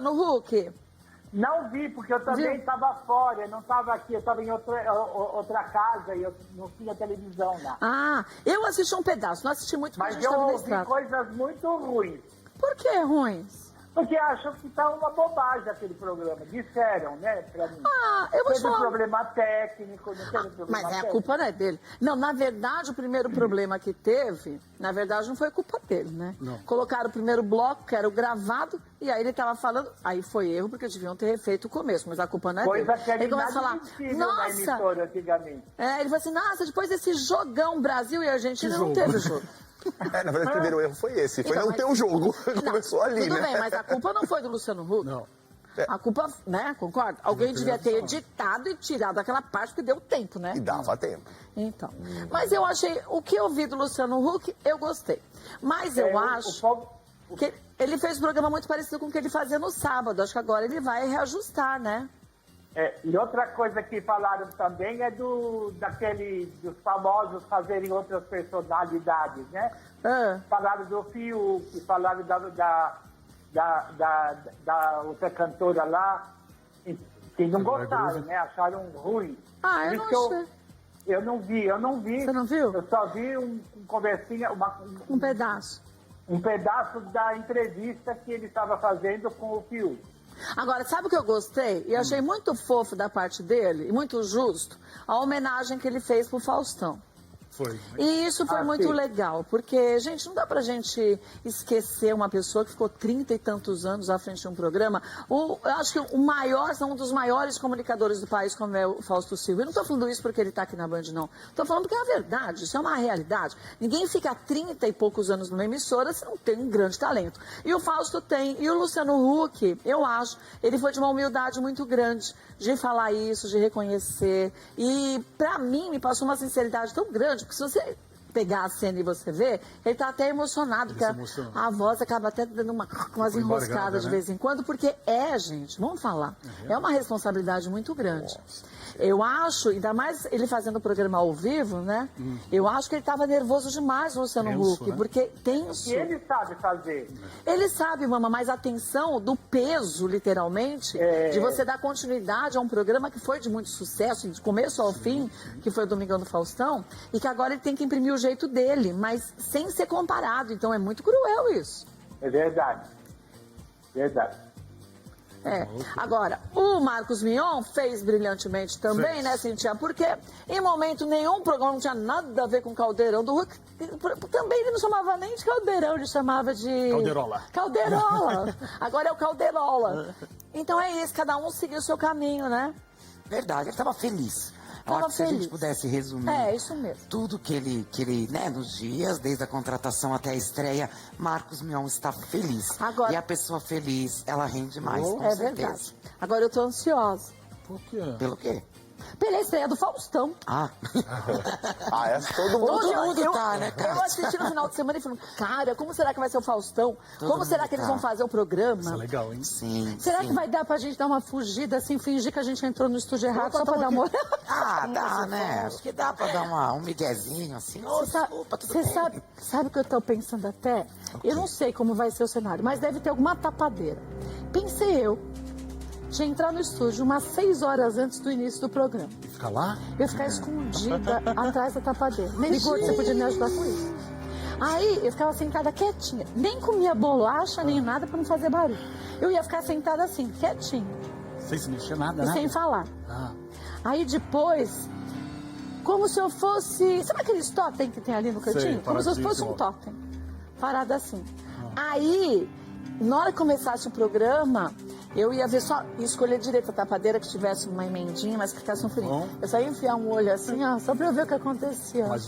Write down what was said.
no Huck? Não vi, porque eu também estava fora, eu não estava aqui, eu estava em outra casa e eu não tinha televisão lá. Ah, eu assisti um pedaço, não assisti muito porque Mas a gente eu estava na ouvi estrada. coisas muito ruins. Por que ruins? Porque acham que tá uma bobagem aquele programa. Disseram, né, pra mim. Ah, eu vou te Teve falar. problema técnico, não teve problema Mas técnico. a culpa não é dele. Não, na verdade, o primeiro problema que teve, na verdade, não foi culpa dele, né? Não. Colocaram o primeiro bloco, que era o gravado, e aí ele estava falando, aí foi erro, porque deviam ter refeito o começo, mas a culpa não é Coisa dele. que era Ele começa a falar, inadmissível na nossa! emissora antigamente. É, ele falou assim, nossa, depois desse jogão Brasil e Argentina, Que não jogo? teve jogo. Na verdade, o primeiro erro foi esse. Foi Então, não mas- ter o jogo. Não, Começou ali, tudo né? bem, mas a culpa não foi do Luciano Huck. Não. A culpa, né, concorda? Alguém devia ter editado e tirado aquela parte que deu tempo, né? E dava tempo. Então, mas eu achei, o que eu vi do Luciano Huck, eu gostei. Mas eu acho que ele fez um programa muito parecido com o que ele fazia no sábado. Acho que agora ele vai reajustar, né? E outra coisa que falaram também é dos famosos fazerem outras personalidades, né? Ah, Falaram do Fiuk, falaram da outra cantora lá, que não gostaram, né? Acharam ruim. Ah, eu Por não isso que achei. eu não vi. Você não viu? Eu só vi um conversinha, Um pedaço. um pedaço da entrevista que ele estava fazendo com o Fiuk. Agora, sabe o que eu gostei? E achei muito fofo da parte dele, e muito justo, a homenagem que ele fez pro Faustão. Foi. E isso foi muito sim. legal, porque, gente, não dá pra gente esquecer uma pessoa que ficou 30 e tantos anos à frente de um programa. Eu acho que um dos maiores comunicadores do país, como é o Fausto Silva. Eu não tô falando isso porque ele tá aqui na Band, não. Tô falando que é a verdade, isso é uma realidade. Ninguém fica 30 e poucos anos numa emissora se não tem um grande talento. E o Fausto tem. E o Luciano Huck, eu acho, ele foi de uma humildade muito grande de falar isso, de reconhecer. E, pra mim, me passou uma sinceridade tão grande, porque se você pegar a cena e você ver, ele tá até emocionado, Ele porque se emociona. a voz acaba até dando umas Foi enroscadas embargada, de né? vez em quando, porque gente, vamos falar, é uma responsabilidade muito grande. Eu acho, ainda mais ele fazendo o programa ao vivo, né? Eu acho que ele estava nervoso demais, o Luciano Tenso, Huck, né? porque tenso. E ele sabe fazer. Ele sabe, mama, mas a atenção do peso, literalmente, de você dar continuidade a um programa que foi de muito sucesso, de começo ao fim, que foi o Domingão do Faustão, e que agora ele tem que imprimir o jeito dele, mas sem ser comparado. Então é muito cruel isso. É verdade. Verdade. Agora, o Marcos Mion fez brilhantemente também, Fez. né, Cintia? Porque em momento nenhum o programa não tinha nada a ver com o Caldeirão do Huck. Também ele não chamava nem de Caldeirão, ele chamava de... Calderola. Calderola. Agora é o Calderola. Então é isso, cada um seguiu o seu caminho, né? Verdade, ele estava feliz. Eu Tava acho que se a feliz. gente pudesse resumir É, isso mesmo. tudo que ele, né, nos dias, desde a contratação até a estreia, Marcos Mion está feliz. Agora- E a pessoa feliz, ela rende mais, com É certeza. verdade. Agora eu tô ansiosa Por quê? Pelo quê? pela estreia do Faustão. Ah, Essa todo mundo. Todo mundo tá, né, cara? Eu assisti no final de semana e falei, cara, como será que vai ser o Faustão? Todo Como será mundo que eles tá. vão fazer o programa? Isso é legal, hein? sim. Será sim. que vai dar pra gente dar uma fugida, assim, fingir que a gente entrou no estúdio errado só pra dar uma... Ah, dá, né? Acho que dá pra dar um miguezinho, assim. Ô, desculpa, tudo Você bem. sabe o que eu tô pensando até? Eu não sei como vai ser o cenário, mas deve ter alguma tapadeira. Pensei eu de entrar no estúdio umas 6 horas antes do início do programa. E fica lá? Eu ficar escondida atrás da tapadeira. Nem gordo, você podia me ajudar com isso. Aí eu ficava sentada quietinha. Nem comia bolacha, nem nada pra não fazer barulho. Eu ia ficar sentada assim, quietinha. Sem se mexer nada, E né? sem falar. Ah, Aí depois, como se eu fosse... Sabe aqueles totem que tem ali no cantinho? Sei, Como se eu paradinho fosse assim, um ó. totem. Parada assim. Aí, na hora que começasse o programa, eu ia ver só, escolher direito a tapadeira que tivesse uma emendinha, mas que ficasse um furinho. Bom. Eu só ia enfiar um olho assim, ó, só pra eu ver o que acontecia. mas